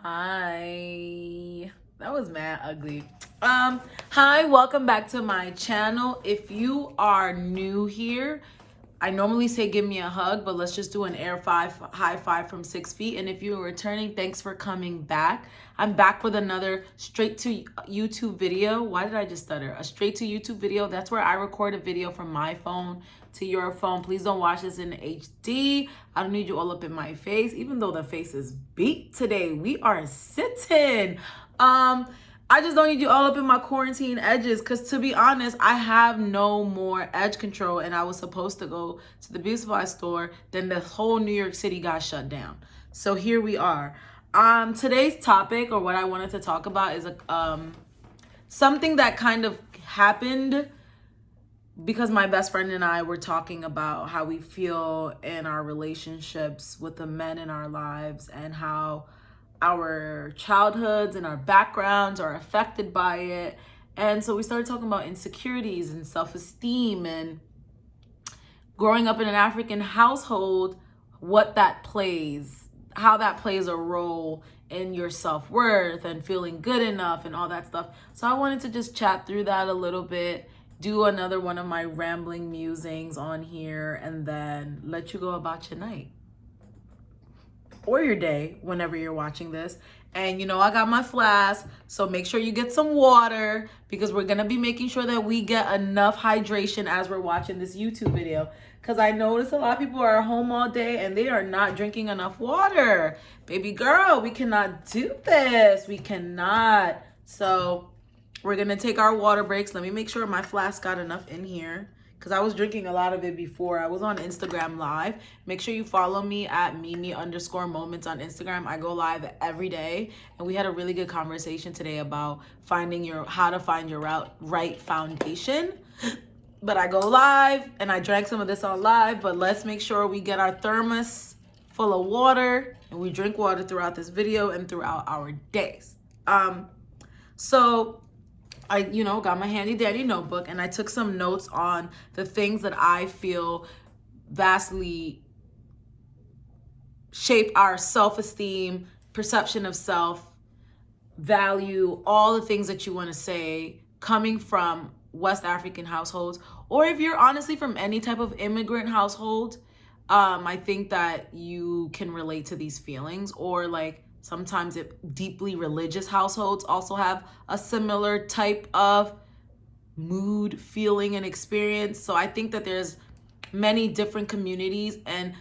Hi. That was mad ugly. Hi, welcome back to my channel. If you are new here, I normally say give me a hug, but let's just do an high five from 6 feet. And if you're returning, thanks for coming back. I'm back with another straight to YouTube video. Why did I just stutter? A straight to YouTube video. That's where I record a video from my phone to your phone. Please don't watch this in HD. I don't need you all up in my face, even though the face is beat today. We are sitting. I just don't need you all up in my quarantine edges because, to be honest, I have no more edge control, and I was supposed to go to the beauty supply store. Then the whole New York City got shut down. So here we are. Today's topic, or what I wanted to talk about, is something that kind of happened because my best friend and I were talking about how we feel in our relationships with the men in our lives and how our childhoods and our backgrounds are affected by it. And so we started talking about insecurities and self-esteem and growing up in an African household, what that plays, how that plays a role in your self-worth and feeling good enough and all that stuff. So I wanted to just chat through that a little bit, do another one of my rambling musings on here, and then let you go about your night or your day whenever you're watching this. And I got my flask, so make sure you get some water because we're gonna be making sure that we get enough hydration as we're watching this YouTube video, because I notice a lot of people are home all day and they are not drinking enough water. Baby girl, we cannot do this. We cannot. So we're gonna take our water breaks. Let me make sure my flask got enough in here, because I was drinking a lot of it before. I was on Instagram Live. Make sure you follow me at Mimi_moments on Instagram. I go live every day. And we had a really good conversation today about how to find your right foundation. But I go live and I drank some of this on live. But let's make sure we get our thermos full of water and we drink water throughout this video and throughout our days. So I, got my handy dandy notebook and I took some notes on the things that I feel vastly shape our self-esteem, perception of self, value, all the things that you want to say coming from West African households, or if you're honestly from any type of immigrant household. I think that you can relate to these feelings, or like sometimes deeply religious households also have a similar type of mood, feeling, and experience. So I think that there's many different communities and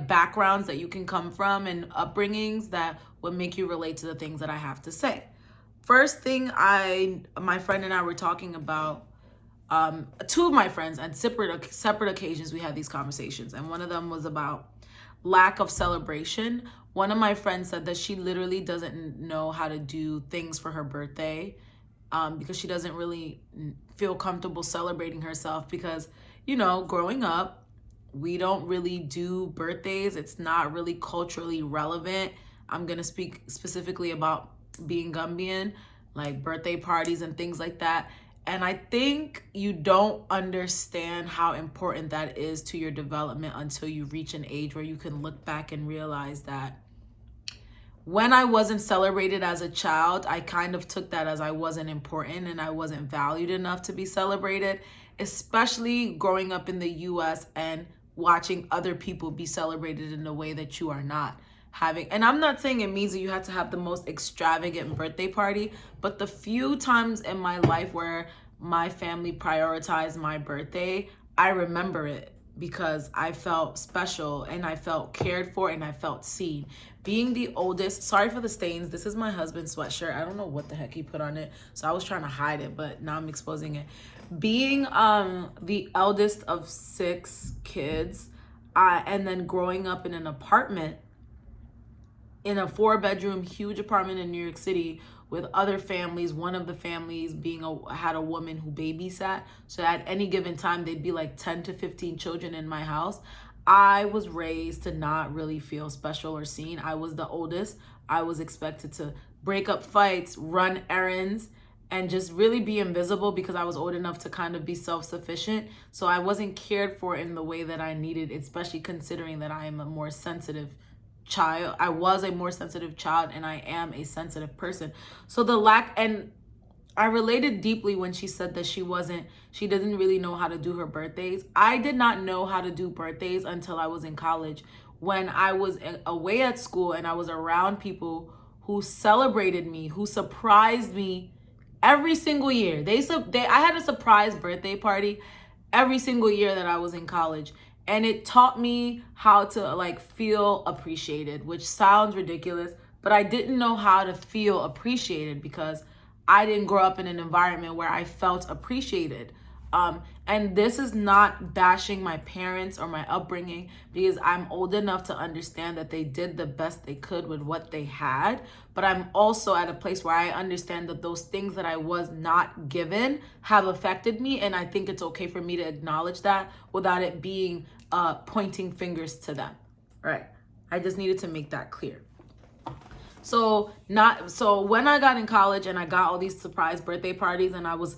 backgrounds that you can come from and upbringings that would make you relate to the things that I have to say. First thing my friend and I were talking about, two of my friends at separate occasions we had these conversations, and one of them was about lack of celebration. One of my friends said that she literally doesn't know how to do things for her birthday because she doesn't really feel comfortable celebrating herself because, growing up, we don't really do birthdays. It's not really culturally relevant. I'm going to speak specifically about being Gambian, like birthday parties and things like that. And I think you don't understand how important that is to your development until you reach an age where you can look back and realize that when I wasn't celebrated as a child, I kind of took that as I wasn't important and I wasn't valued enough to be celebrated, especially growing up in the US and watching other people be celebrated in a way that you are not having. And I'm not saying it means that you have to have the most extravagant birthday party, but the few times in my life where my family prioritized my birthday, I remember it because I felt special and I felt cared for and I felt seen. Being the oldest, sorry for the stains, this is my husband's sweatshirt. I don't know what the heck he put on it, so I was trying to hide it, but now I'm exposing it. Being the eldest of 6 kids, and then growing up in an apartment, in a 4-bedroom, huge apartment in New York City with other families, one of the families had a woman who babysat. So at any given time, they'd be like 10 to 15 children in my house. I was raised to not really feel special or seen. I was the oldest. I was expected to break up fights, run errands, and just really be invisible because I was old enough to kind of be self-sufficient. So I wasn't cared for in the way that I needed, especially considering that I am a more sensitive child. I was a more sensitive child, and I am a sensitive person. So the lack, and I related deeply when she said that she didn't really know how to do her birthdays. I did not know how to do birthdays until I was in college, when I was away at school and I was around people who celebrated me, who surprised me every single year. I had a surprise birthday party every single year that I was in college. And it taught me how to like feel appreciated, which sounds ridiculous, but I didn't know how to feel appreciated because I didn't grow up in an environment where I felt appreciated. And this is not bashing my parents or my upbringing, because I'm old enough to understand that they did the best they could with what they had. But I'm also at a place where I understand that those things that I was not given have affected me. And I think it's okay for me to acknowledge that without it being pointing fingers to them. Right. I just needed to make that clear. So when I got in college and I got all these surprise birthday parties, and I was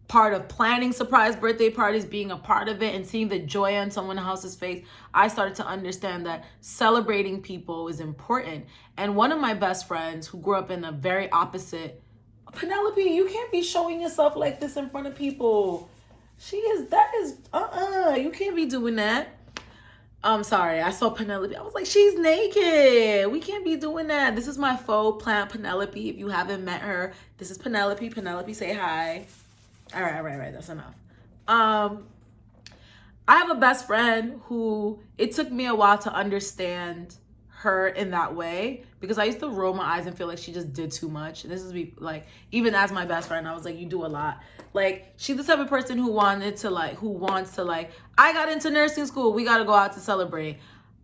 part of planning surprise birthday parties, being a part of it and seeing the joy on someone else's face, I started to understand that celebrating people is important. And one of my best friends, who grew up in a very opposite, Penelope, you can't be showing yourself like this in front of people. You can't be doing that. I'm sorry, I saw Penelope. I was like, she's naked. We can't be doing that. This is my faux plant Penelope. If you haven't met her, this is Penelope. Penelope, say hi. All right. That's enough. I have a best friend who it took me a while to understand her in that way, because I used to roll my eyes and feel like she just did too much. And this is like, even as my best friend, I was like, you do a lot. Like, she's the type of person who wants to I got into nursing school, we got to go out to celebrate.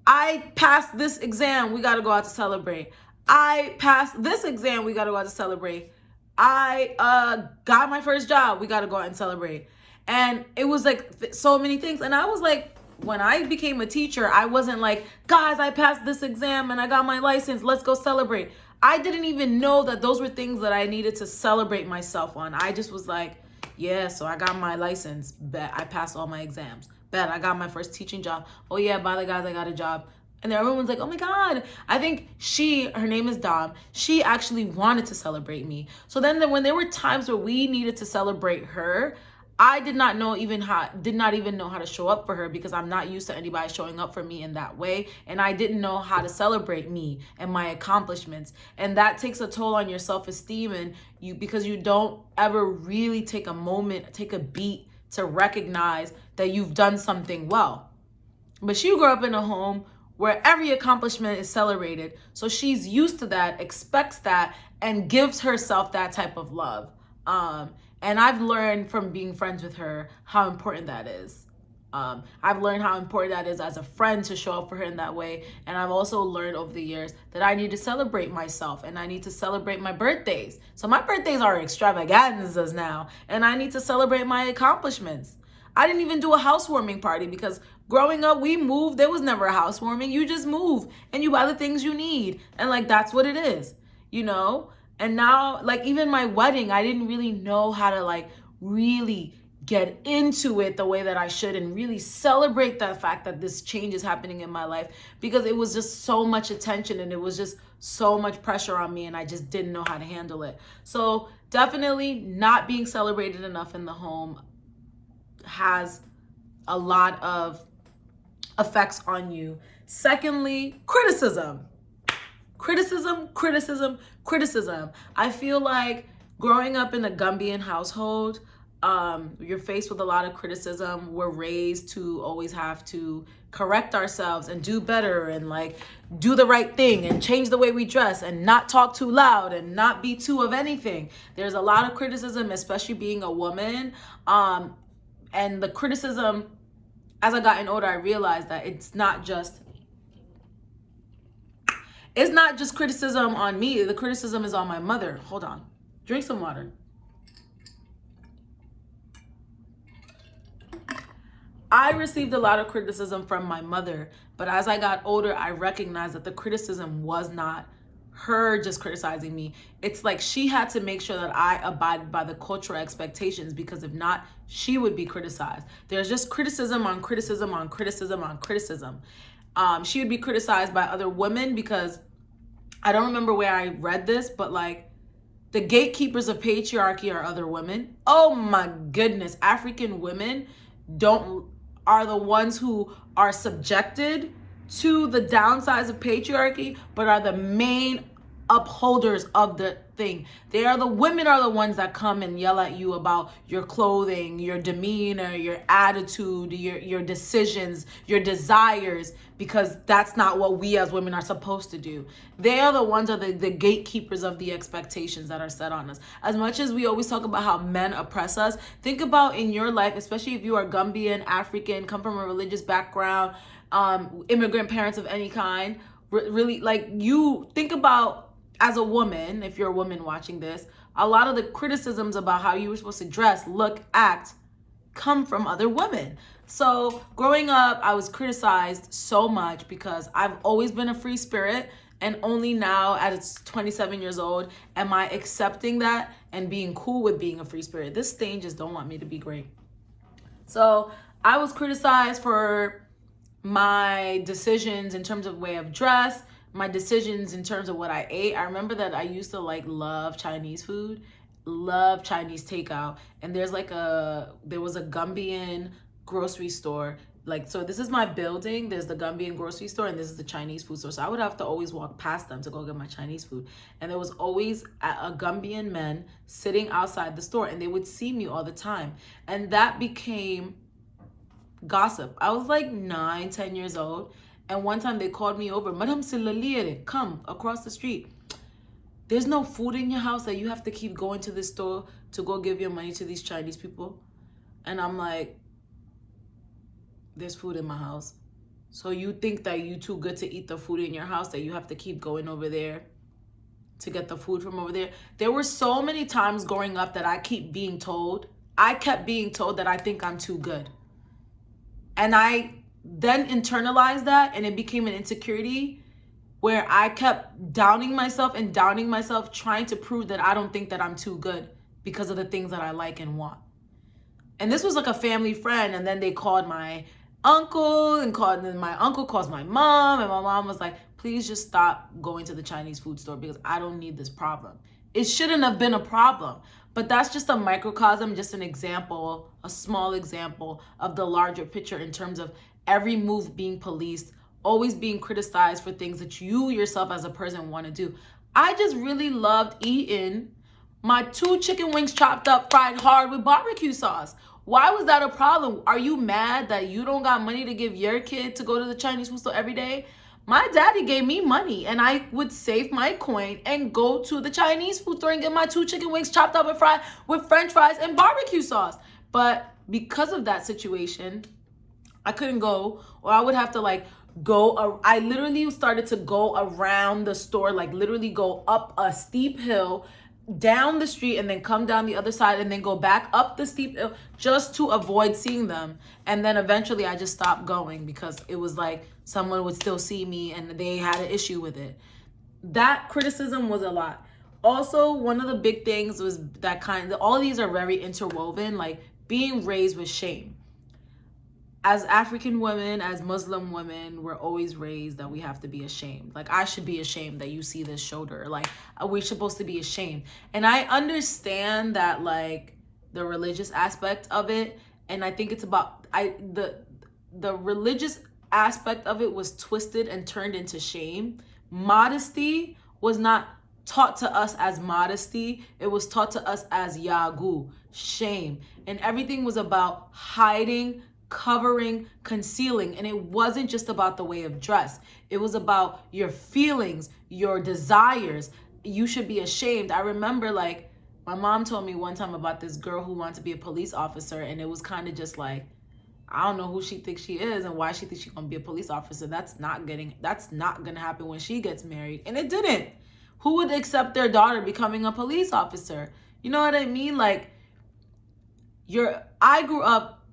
I passed this exam, we got to go out to celebrate. I passed this exam, we got to go out to celebrate. I got my first job, we got to go out and celebrate. And it was like so many things. And I was like, when I became a teacher, I wasn't like, guys, I passed this exam and I got my license, let's go celebrate. I didn't even know that those were things that I needed to celebrate myself on. I just was like, yeah, so I got my license, bet I passed all my exams, bet I got my first teaching job. Oh yeah, by the guys, I got a job. And then everyone's like, oh my God. I think her name is Dom, she actually wanted to celebrate me. So then when there were times where we needed to celebrate her, I did not even know how to show up for her, because I'm not used to anybody showing up for me in that way. And I didn't know how to celebrate me and my accomplishments. And that takes a toll on your self-esteem, and because you don't ever really take a beat to recognize that you've done something well. But she grew up in a home where every accomplishment is celebrated. So she's used to that, expects that, and gives herself that type of love. And I've learned from being friends with her how important that is. I've learned how important that is as a friend to show up for her in that way. And I've also learned over the years that I need to celebrate myself, and I need to celebrate my birthdays. So my birthdays are extravaganzas now, and I need to celebrate my accomplishments. I didn't even do a housewarming party, because growing up, we moved. There was never a housewarming. You just move and you buy the things you need. And like, that's what it is, you know? And now, like, even my wedding, I didn't really know how to like really get into it the way that I should, and really celebrate the fact that this change is happening in my life, because it was just so much attention and it was just so much pressure on me, and I just didn't know how to handle it. So definitely not being celebrated enough in the home has a lot of effects on you. Secondly, criticism. I feel like growing up in a Gambian household, you're faced with a lot of criticism. We're raised to always have to correct ourselves and do better, and like do the right thing and change the way we dress and not talk too loud and not be too of anything. There's a lot of criticism, especially being a woman. And the criticism, as I got older, I realized that it's not just criticism on me. The criticism is on my mother. Hold on. Drink some water. I received a lot of criticism from my mother, but as I got older, I recognized that the criticism was not her just criticizing me. It's like she had to make sure that I abided by the cultural expectations, because if not, she would be criticized. There's just criticism on criticism on criticism on criticism. She would be criticized by other women because I don't remember where I read this, but like the gatekeepers of patriarchy are other women. Oh my goodness. African women are the ones who are subjected to the downsides of patriarchy, but are the main upholders of the thing. The women are the ones that come and yell at you about your clothing, your demeanor, your attitude, your decisions, your desires, because that's not what we as women are supposed to do. They are the ones are the gatekeepers of the expectations that are set on us. As much as we always talk about how men oppress us, think about in your life, especially if you are Gambian, African, come from a religious background, immigrant parents of any kind, really, like, you think about, as a woman, if you're a woman watching this, a lot of the criticisms about how you were supposed to dress, look, act, come from other women. So growing up, I was criticized so much because I've always been a free spirit, and only now at 27 years old am I accepting that and being cool with being a free spirit. This stain just don't want me to be great. So I was criticized for my decisions in terms of way of dress, my decisions in terms of what I ate. I remember that I used to love Chinese food, love Chinese takeout. And there was a Gambian grocery store. So this is my building. There's the Gambian grocery store, and this is the Chinese food store. So I would have to always walk past them to go get my Chinese food. And there was always a Gambian men sitting outside the store, and they would see me all the time. And that became gossip. I was like 9, 10 years old. And one time they called me over, Madam Silaliere, come across the street. There's no food in your house that you have to keep going to this store to go give your money to these Chinese people. And I'm like, there's food in my house. So you think that you too good to eat the food in your house that you have to keep going over there to get the food from over there? There were so many times growing up that I kept being told that I think I'm too good. And I then internalized that, and it became an insecurity where I kept downing myself, trying to prove that I don't think that I'm too good because of the things that I like and want. And this was like a family friend, and then they called my uncle, and my uncle calls my mom, and my mom was like, please just stop going to the Chinese food store because I don't need this problem. It shouldn't have been a problem. But that's just a microcosm, just an example, a small example of the larger picture in terms of every move being policed, always being criticized for things that you yourself as a person want to do. I just really loved eating my 2 chicken wings chopped up, fried hard with barbecue sauce. Why was that a problem? Are you mad that you don't got money to give your kid to go to the Chinese food store every day? My daddy gave me money, and I would save my coin and go to the Chinese food store and get my 2 chicken wings chopped up and fried with French fries and barbecue sauce. But because of that situation, I couldn't go, or I would have to go. I literally started to go around the store, literally go up a steep hill, down the street, and then come down the other side, and then go back up the steep hill just to avoid seeing them. And then eventually I just stopped going because it was like someone would still see me and they had an issue with it. That criticism was a lot. Also, one of the big things was that all of these are very interwoven, like being raised with shame. As African women, as Muslim women, we're always raised that we have to be ashamed. I should be ashamed that you see this shoulder. We're supposed to be ashamed. And I understand that, the religious aspect of it. And I think it's about, the religious aspect of it was twisted and turned into shame. Modesty was not taught to us as modesty. It was taught to us as yagu, shame. And everything was about hiding, covering, concealing. And it wasn't just about the way of dress. It was about your feelings, your desires. You should be ashamed. I remember my mom told me one time about this girl who wanted to be a police officer, and it was kind of just I don't know who she thinks she is and why she thinks she's gonna be a police officer. That's not gonna happen when she gets married. And it didn't. Who would accept their daughter becoming a police officer? You know what I mean? I grew up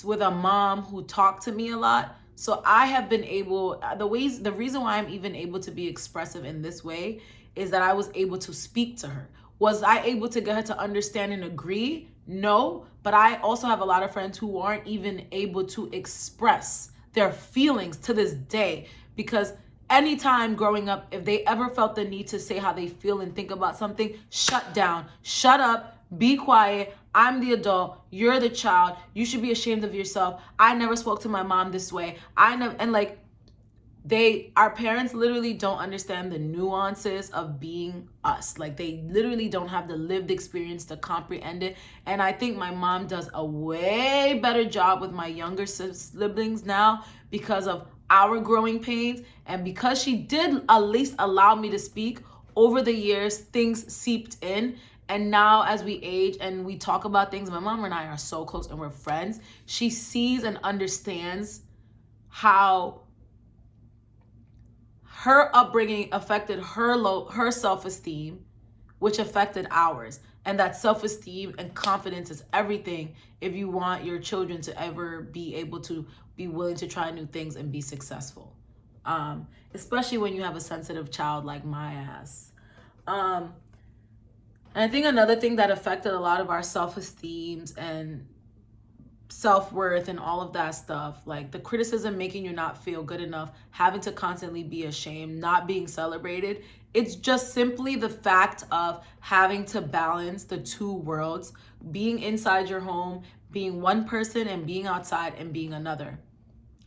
with a mom who talked to me a lot. So I have been able, the reason why I'm even able to be expressive in this way is that I was able to speak to her. Was I able to get her to understand and agree? No, but I also have a lot of friends who aren't even able to express their feelings to this day, because anytime growing up, if they ever felt the need to say how they feel and think about something, shut down, shut up, be quiet. I'm the adult, you're the child, you should be ashamed of yourself. I never spoke to my mom this way. And like, our parents literally don't understand the nuances of being us. Like, they literally don't have the lived experience to comprehend it. And I think my mom does a way better job with my younger siblings now because of our growing pains, and because she did at least allow me to speak. Over the years, things seeped in, and now as we age and we talk about things, my mom and I are so close and we're friends. She sees and understands how her upbringing affected her self-esteem, which affected ours. And that self-esteem and confidence is everything if you want your children to ever be able to be willing to try new things and be successful. Especially when you have a sensitive child like my ass. And I think another thing that affected a lot of our self-esteems and self-worth and all of that stuff, like the criticism making you not feel good enough, having to constantly be ashamed, not being celebrated. It's just simply the fact of having to balance the two worlds, being inside your home, being one person, and being outside and being another.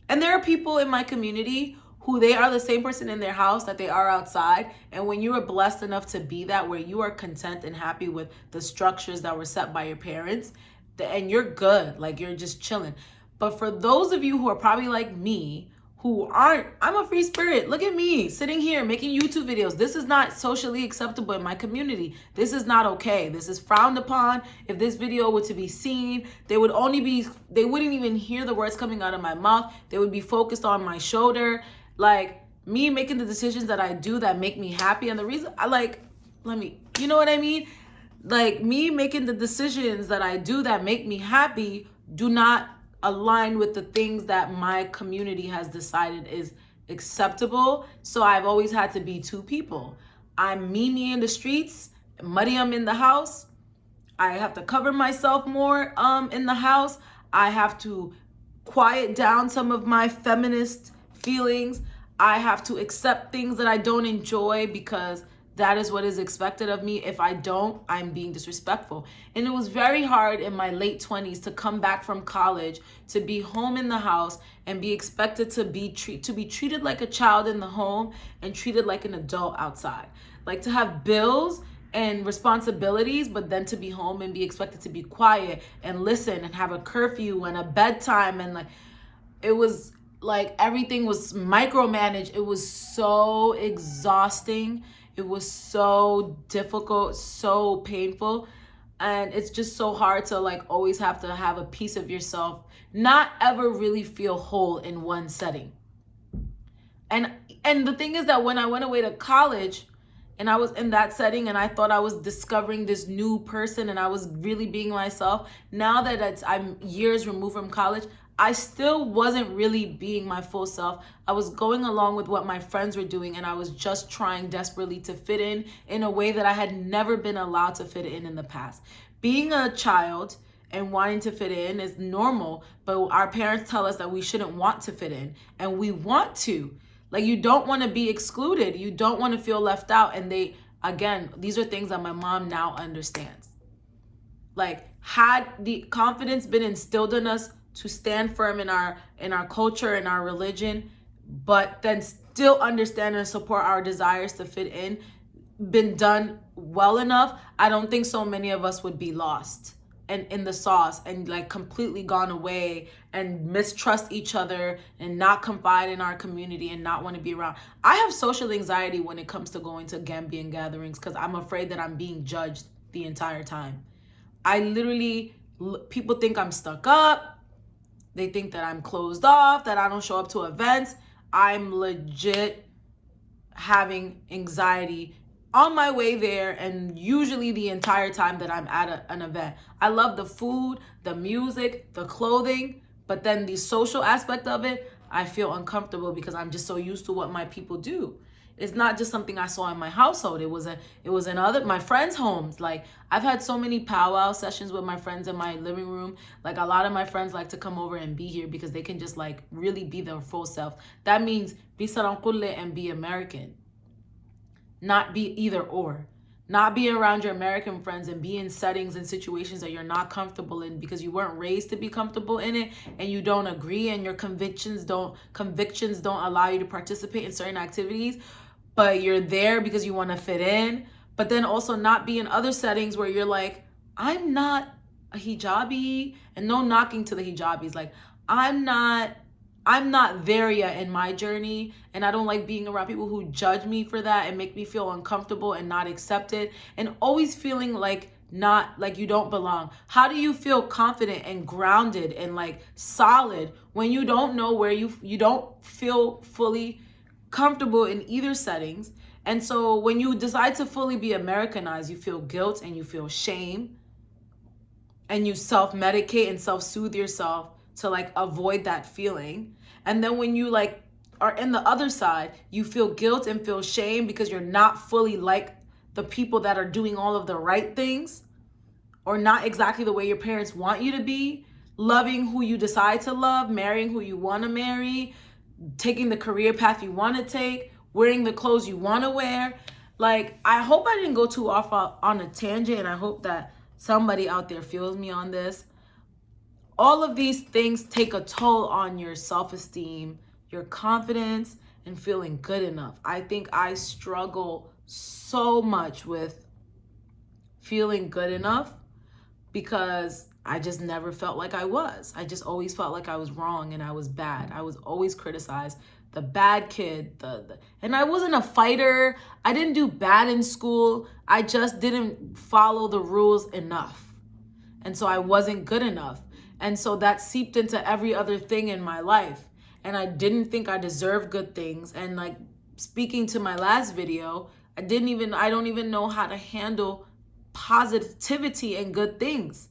And there are people in my community who they are the same person in their house that they are outside. And when you are blessed enough to be that, where you are content and happy with the structures that were set by your parents, and you're good, like you're just chilling. But for those of you who are probably like me, who aren't, I'm a free spirit. Look at me sitting here making YouTube videos. This is not socially acceptable in my community. This is not okay. This is frowned upon. If this video were to be seen, they wouldn't even hear the words coming out of my mouth. They would be focused on my shoulder. Like, me making the decisions that I do that make me happy. And the reason you know what I mean? Like, me making the decisions that I do that make me happy do not align with the things that my community has decided is acceptable. So I've always had to be two people. I'm Mimi in the streets, Mariam in the house. I have to cover myself more in the house. I have to quiet down some of my feminist feelings. I have to accept things that I don't enjoy because that is what is expected of me. If I don't, I'm being disrespectful. And it was very hard in my late 20s to come back from college, to be home in the house and be expected to be treated like a child in the home and treated like an adult outside. Like, to have bills and responsibilities, but then to be home and be expected to be quiet and listen and have a curfew and a bedtime. And like, it was like everything was micromanaged. It was so exhausting. It was so difficult, so painful. And it's just so hard to like always have to have a piece of yourself, not ever really feel whole in one setting. And the thing is that when I went away to college and I was in that setting and I thought I was discovering this new person and I was really being myself, now that I'm years removed from college, I still wasn't really being my full self. I was going along with what my friends were doing, and I was just trying desperately to fit in a way that I had never been allowed to fit in the past. Being a child and wanting to fit in is normal, but our parents tell us that we shouldn't want to fit in, and we want to. Like, you don't want to be excluded. You don't want to feel left out. And these are things that my mom now understands. Like, had the confidence been instilled in us to stand firm in our culture and our religion, but then still understand and support our desires to fit in, been done well enough, I don't think so many of us would be lost and in the sauce and like completely gone away and mistrust each other and not confide in our community and not want to be around. I have social anxiety when it comes to going to Gambian gatherings because I'm afraid that I'm being judged the entire time. People think I'm stuck up. They think that I'm closed off, that I don't show up to events. I'm legit having anxiety on my way there, and usually the entire time that I'm at an event. I love the food, the music, the clothing, but then the social aspect of it, I feel uncomfortable because I'm just so used to what my people do. It's not just something I saw in my household. It was in other my friends' homes. Like, I've had so many powwow sessions with my friends in my living room. Like, a lot of my friends like to come over and be here because they can just like really be their full self. That means be Sarankulle and be American. Not be either or. Not be around your American friends and be in settings and situations that you're not comfortable in because you weren't raised to be comfortable in it, and you don't agree, and your convictions don't allow you to participate in certain activities, but you're there because you want to fit in. But then also not be in other settings where you're like, I'm not a hijabi, and no knocking to the hijabis. Like, I'm not there yet in my journey, and I don't like being around people who judge me for that and make me feel uncomfortable and not accepted and always feeling like you don't belong. How do you feel confident and grounded and like solid when you don't know where you don't feel fully comfortable in either settings? And so when you decide to fully be Americanized, you feel guilt and you feel shame, and you self-medicate and self-soothe yourself to like avoid that feeling. And then when you like are in the other side, you feel guilt and feel shame because you're not fully like the people that are doing all of the right things, or not exactly the way your parents want you to be, loving who you decide to love, marrying who you want to marry, taking the career path you want to take, wearing the clothes you want to wear. Like, I hope I didn't go too off on a tangent, and I hope that somebody out there feels me on this. All of these things take a toll on your self-esteem, your confidence, and feeling good enough. I think I struggle so much with feeling good enough because I just never felt like I was. I just always felt like I was wrong and I was bad. I was always criticized, the bad kid, and I wasn't a fighter. I didn't do bad in school. I just didn't follow the rules enough. And so I wasn't good enough. And so that seeped into every other thing in my life. And I didn't think I deserved good things. And like, speaking to my last video, I don't even know how to handle positivity and good things.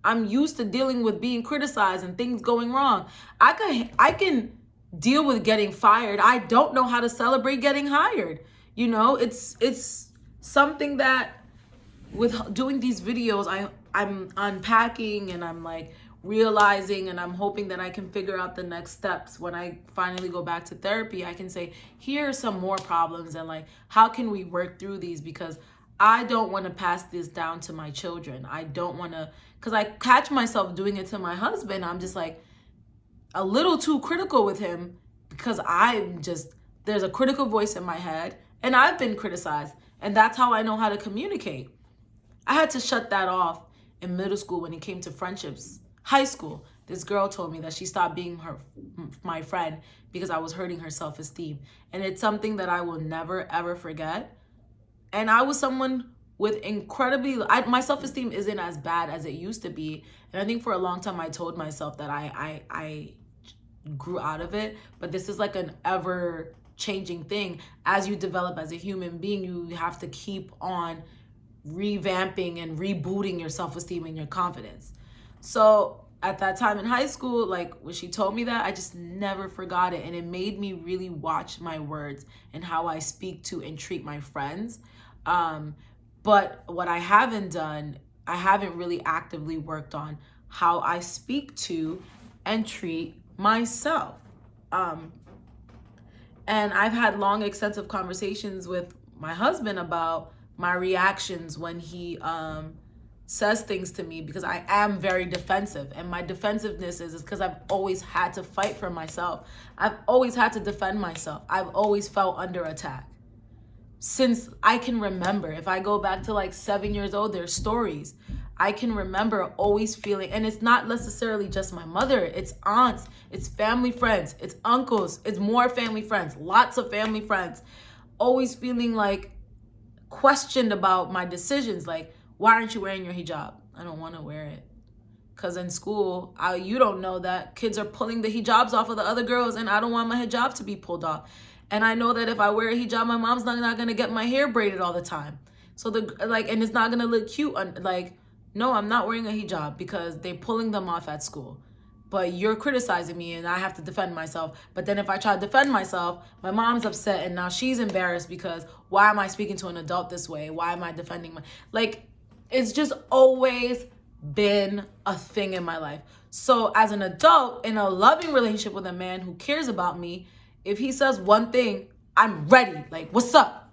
I'm used to dealing with being criticized and things going wrong. I can deal with getting fired. I don't know how to celebrate getting hired. You know, it's something that with doing these videos, I'm unpacking, and I'm like realizing, and I'm hoping that I can figure out the next steps. When I finally go back to therapy, I can say, here are some more problems, and like, how can we work through these? Because I don't want to pass this down to my children. I don't want to, because I catch myself doing it to my husband. I'm just like a little too critical with him because there's a critical voice in my head, and I've been criticized, and that's how I know how to communicate. I had to shut that off in middle school when it came to friendships. High school, this girl told me that she stopped being my friend because I was hurting her self-esteem. And it's something that I will never, ever forget. And I was someone with my self-esteem isn't as bad as it used to be. And I think for a long time I told myself that I grew out of it. But this is like an ever changing thing. As you develop as a human being, you have to keep on revamping and rebooting your self-esteem and your confidence. So at that time in high school, like when she told me that, I just never forgot it. And it made me really watch my words and how I speak to and treat my friends. But what I haven't done, I haven't really actively worked on how I speak to and treat myself. And I've had long, extensive conversations with my husband about my reactions when he says things to me, because I am very defensive, and my defensiveness is because I've always had to fight for myself. I've always had to defend myself. I've always felt under attack since I can remember. If I go back to like 7 years old, there's stories I can remember always feeling, and it's not necessarily just my mother, it's aunts, it's family friends, it's uncles, it's more family friends, lots of family friends, always feeling like questioned about my decisions. Like, why aren't you wearing your hijab? I don't want to wear it. Because in school, you don't know that kids are pulling the hijabs off of the other girls, and I don't want my hijab to be pulled off. And I know that if I wear a hijab, my mom's not going to get my hair braided all the time. So and it's not going to look cute. Like, no, I'm not wearing a hijab because they're pulling them off at school. but you're criticizing me and I have to defend myself. But then if I try to defend myself, my mom's upset and now she's embarrassed because why am I speaking to an adult this way? Why am I defending my, like, it's just always been a thing in my life. So as an adult in a loving relationship with a man who cares about me, if he says one thing, I'm ready. Like, what's up?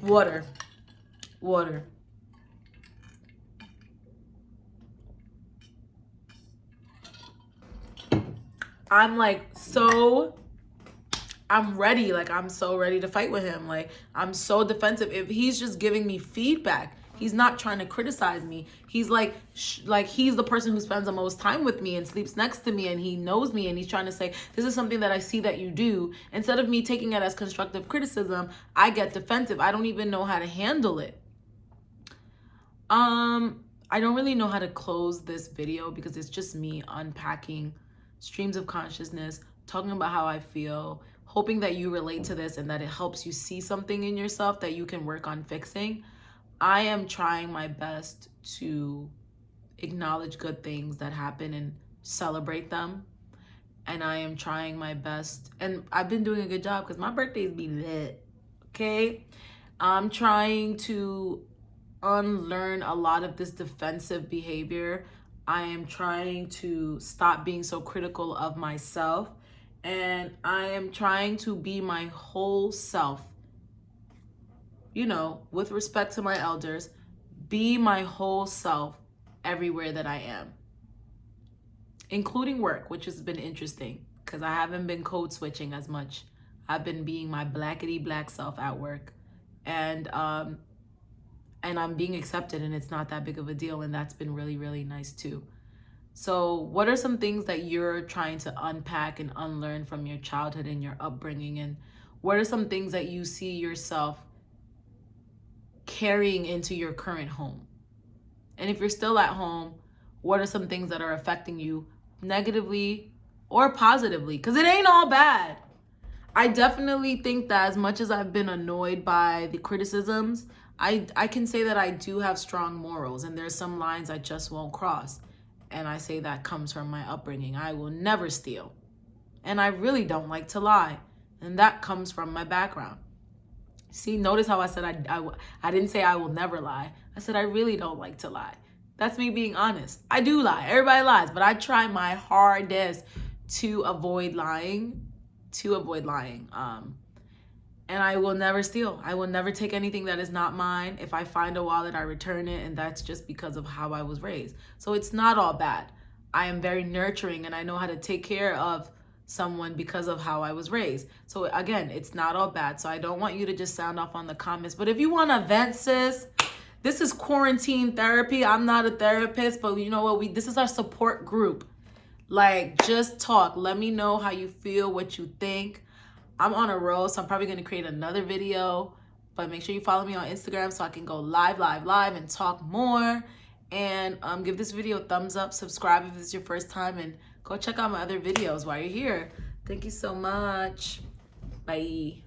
Water. I'm like, I'm ready. Like, I'm so ready to fight with him. Like, I'm so defensive. If he's just giving me feedback, he's not trying to criticize me. He's like he's the person who spends the most time with me and sleeps next to me and he knows me and he's trying to say, this is something that I see that you do. Instead of me taking it as constructive criticism, I get defensive. I don't even know how to handle it. I don't really know how to close this video because it's just me unpacking streams of consciousness, talking about how I feel, hoping that you relate to this and that it helps you see something in yourself that you can work on fixing. I am trying my best to acknowledge good things that happen and celebrate them. And I am trying my best, and I've been doing a good job because my birthdays be lit, okay? I'm trying to unlearn a lot of this defensive behavior. I am trying to stop being so critical of myself, and I am trying to be my whole self, you know, with respect to my elders, be my whole self everywhere that I am, including work, which has been interesting because I haven't been code switching as much. I've been being my blackety black self at work, and I'm being accepted, and it's not that big of a deal, and that's been really, really nice too. So what are some things that you're trying to unpack and unlearn from your childhood and your upbringing, and what are some things that you see yourself carrying into your current home? And if you're still at home, what are some things that are affecting you negatively or positively? Because it ain't all bad. I definitely think that as much as I've been annoyed by the criticisms, I can say that I do have strong morals, and there's some lines I just won't cross. And I say that comes from my upbringing. I will never steal. And I really don't like to lie. And that comes from my background. See, notice how I said I didn't say I will never lie. I said I really don't like to lie. That's me being honest. I do lie. Everybody lies, but I try my hardest to avoid lying. And I will never steal. I will never take anything that is not mine. If I find a wallet, I return it, and that's just because of how I was raised. So it's not all bad. I am very nurturing, and I know how to take care of someone because of how I was raised. So again, it's not all bad. So I don't want you to just sound off on the comments. But if you want to vent, sis, this is quarantine therapy. I'm not a therapist, but you know what? This is our support group. Like, just talk. Let me know how you feel, what you think. I'm on a roll, so I'm probably going to create another video. But make sure you follow me on Instagram so I can go live and talk more. And give this video a thumbs up. Subscribe if this is your first time. And go check out my other videos while you're here. Thank you so much. Bye.